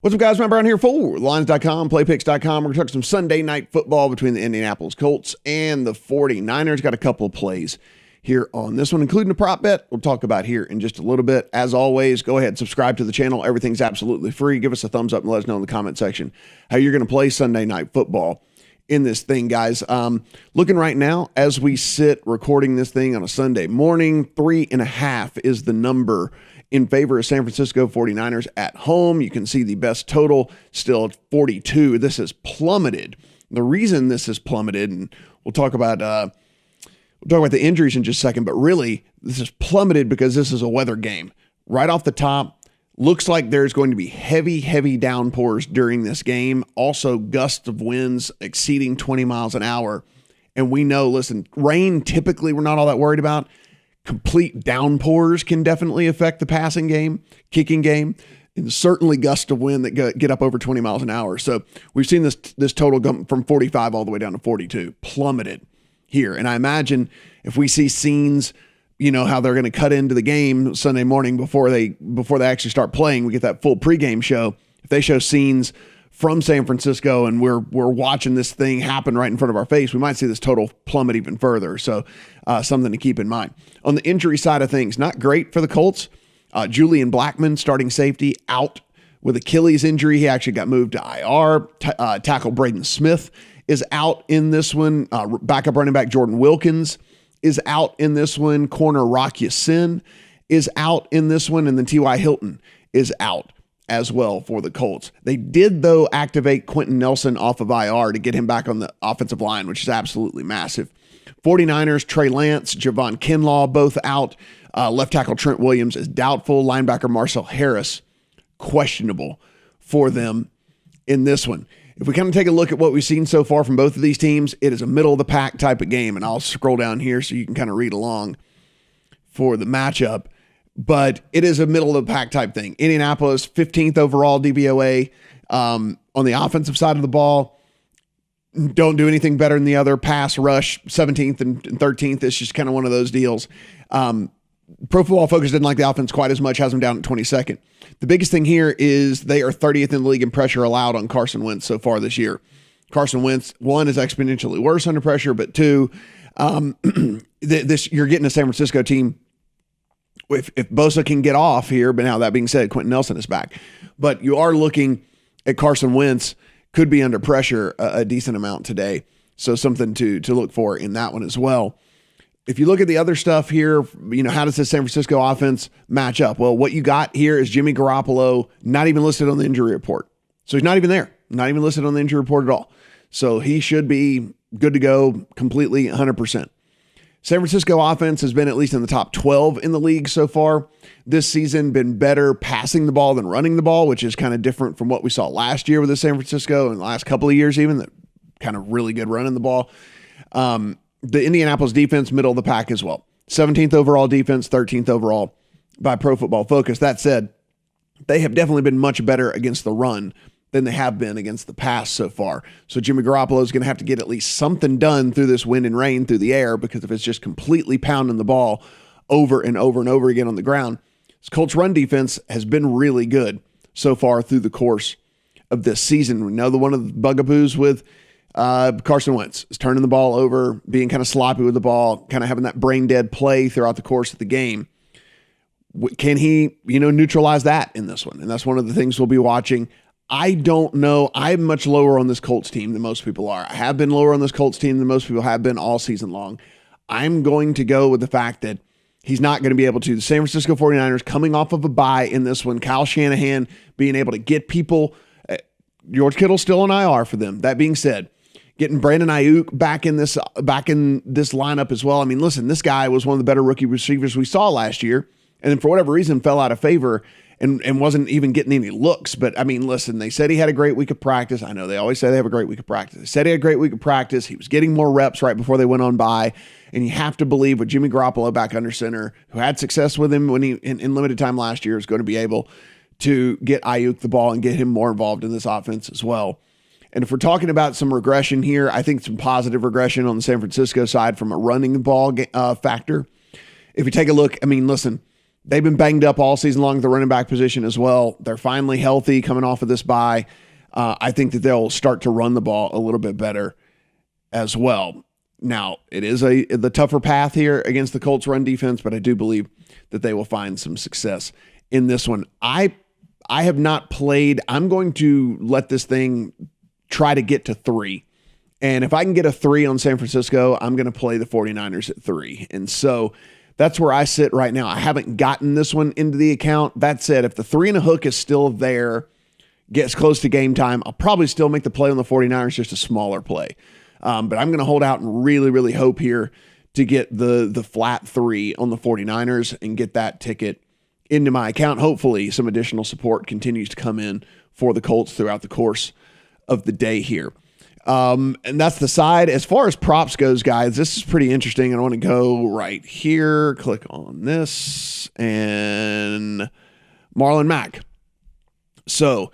What's up, guys? Matt Brown here for Lines.com, Playpicks.com. We're going to talk some Sunday night football between the Indianapolis Colts and the 49ers. Got a couple of plays here on this one, including a prop bet we'll talk about here in just a little bit. As always, go ahead and subscribe to the channel. Everything's absolutely free. Give us a thumbs up and let us know in the comment section how you're going to play Sunday night football in this thing, guys. Looking right now as we sit recording this thing on a Sunday morning, 3.5 is the number in favor of San Francisco 49ers at home. You can see the best total still at 42. This has plummeted. The reason this has plummeted, and we'll talk about the injuries in just a second, but really this has plummeted because this is a weather game. Right off the top, looks like there's going to be heavy downpours during this game. Also, gusts of winds exceeding 20 miles an hour. And we know, listen, rain typically we're not all that worried about. Complete downpours can definitely affect the passing game, kicking game, and certainly gusts of wind that get up over 20 miles an hour. So we've seen this total go from 45 all the way down to 42, plummeted here. And I imagine if we see scenes, you know, how they're going to cut into the game Sunday morning before they actually start playing, we get that full pregame show. If they show scenes from San Francisco and we're watching this thing happen right in front of our face, we might see this total plummet even further. So something to keep in mind. On the injury side of things, not great for the Colts. Julian Blackmon, starting safety, out with Achilles injury. He actually got moved to IR. Tackle Braden Smith is out in this one. Backup running back Jordan Wilkins is out in this one. Corner Rock Ya-Sin is out in this one. And then T.Y. Hilton is out as well for the Colts. They did, though, activate Quentin Nelson off of IR to get him back on the offensive line, which is absolutely massive. 49ers, Trey Lance, Javon Kinlaw, both out. Left tackle Trent Williams is doubtful. Linebacker Marcel Harris, questionable for them in this one. If we kind of take a look at what we've seen so far from both of these teams, it is a middle-of-the-pack type of game, and I'll scroll down here so you can kind of read along for the matchup. But it is a middle-of-the-pack type thing. Indianapolis, 15th overall DVOA on the offensive side of the ball. Don't do anything better than the other. Pass, rush, 17th and 13th. It's just kind of one of those deals. Pro Football Focus didn't like the offense quite as much, has them down at 22nd. The biggest thing here is they are 30th in the league in pressure allowed on Carson Wentz so far this year. Carson Wentz, one, is exponentially worse under pressure, but two, you're getting a San Francisco team. If Bosa can get off here, but now that being said, Quentin Nelson is back. But you are looking at Carson Wentz could be under pressure a decent amount today. So something to look for in that one as well. If you look at the other stuff here, you know, how does this San Francisco offense match up? Well, what you got here is Jimmy Garoppolo not even listed on the injury report. So he's not even there, not even listed on the injury report at all. So he should be good to go completely 100%. San Francisco offense has been at least in the top 12 in the league so far this season, been better passing the ball than running the ball, which is kind of different from what we saw last year with the San Francisco and the last couple of years even, that kind of really good running the ball. The Indianapolis defense, middle of the pack as well. 17th overall defense, 13th overall by Pro Football Focus. That said, they have definitely been much better against the run than they have been against the pass so far. So Jimmy Garoppolo is going to have to get at least something done through this wind and rain through the air, because if it's just completely pounding the ball over and over and over again on the ground, this Colts run defense has been really good so far through the course of this season. We know that one of the bugaboos with Carson Wentz is turning the ball over, being kind of sloppy with the ball, kind of having that brain dead play throughout the course of the game. Can he, neutralize that in this one? And that's one of the things we'll be watching. I don't know. I'm much lower on this Colts team than most people are. I have been lower on this Colts team than most people have been all season long. I'm going to go with the fact that he's not going to be able to. The San Francisco 49ers coming off of a bye in this one. Kyle Shanahan being able to get people. George Kittle's still on IR for them. That being said, getting Brandon Ayuk back in this lineup as well. I mean, listen, this guy was one of the better rookie receivers we saw last year, and then for whatever reason fell out of favor and wasn't even getting any looks. But I mean, listen, they said he had a great week of practice. I know they always say they have a great week of practice. They said he had a great week of practice. He was getting more reps right before they went on bye. And you have to believe with Jimmy Garoppolo back under center, who had success with him when he in limited time last year, is going to be able to get Ayuk the ball and get him more involved in this offense as well. And if we're talking about some regression here, I think some positive regression on the San Francisco side from a running the ball factor. If you take a look, I mean, listen, They've been banged up all season long at the running back position as well. They're finally healthy coming off of this bye. I think that they'll start to run the ball a little bit better as well. Now, it is the tougher path here against the Colts run defense, but I do believe that they will find some success in this one. I have not played. I'm going to let this thing try to get to 3. And if I can get a 3 on San Francisco, I'm going to play the 49ers at 3. And so that's where I sit right now. I haven't gotten this one into the account. That said, if the 3 and a hook is still there, gets close to game time, I'll probably still make the play on the 49ers, just a smaller play. But I'm going to hold out and really, really hope here to get the flat 3 on the 49ers and get that ticket into my account. Hopefully some additional support continues to come in for the Colts throughout the course of the day here. And that's the side. As far as props goes, guys, this is pretty interesting. I want to go right here, click on this, and Marlon Mack. So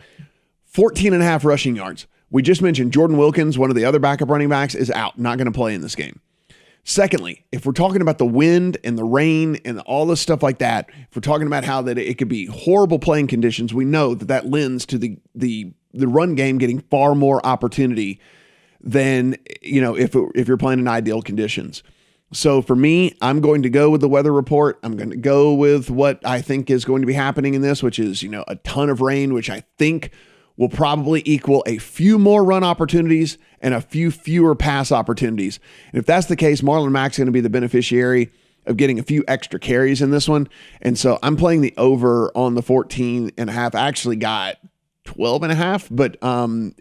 14.5 rushing yards. We just mentioned Jordan Wilkins, one of the other backup running backs, is out, not going to play in this game. Secondly, if we're talking about the wind and the rain and all this stuff like that, if we're talking about how that it could be horrible playing conditions, we know that lends to the run game getting far more opportunity than, if you're playing in ideal conditions. So for me, I'm going to go with the weather report. I'm going to go with what I think is going to be happening in this, which is, a ton of rain, which I think will probably equal a few more run opportunities and a few fewer pass opportunities. And if that's the case, Marlon Mack's going to be the beneficiary of getting a few extra carries in this one. And so I'm playing the over on the 14.5. I actually got 12.5, but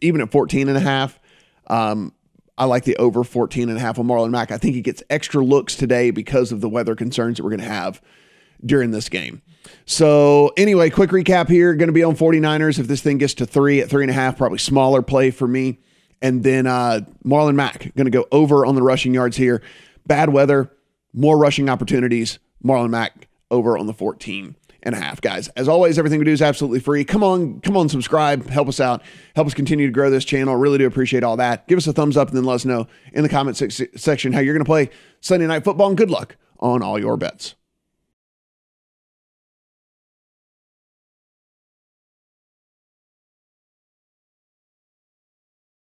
even at 14.5, I like the over 14.5 on Marlon Mack. I think he gets extra looks today because of the weather concerns that we're going to have during this game. So anyway, quick recap here. Going to be on 49ers. If this thing gets to 3 at 3.5, probably smaller play for me. And then Marlon Mack, going to go over on the rushing yards here. Bad weather, more rushing opportunities. Marlon Mack over on the 14.5, guys. As always, everything we do is absolutely free. Come on, subscribe. Help us out. Help us continue to grow this channel. Really do appreciate all that. Give us a thumbs up and then let us know in the comment section how you're going to play Sunday Night Football. And good luck on all your bets.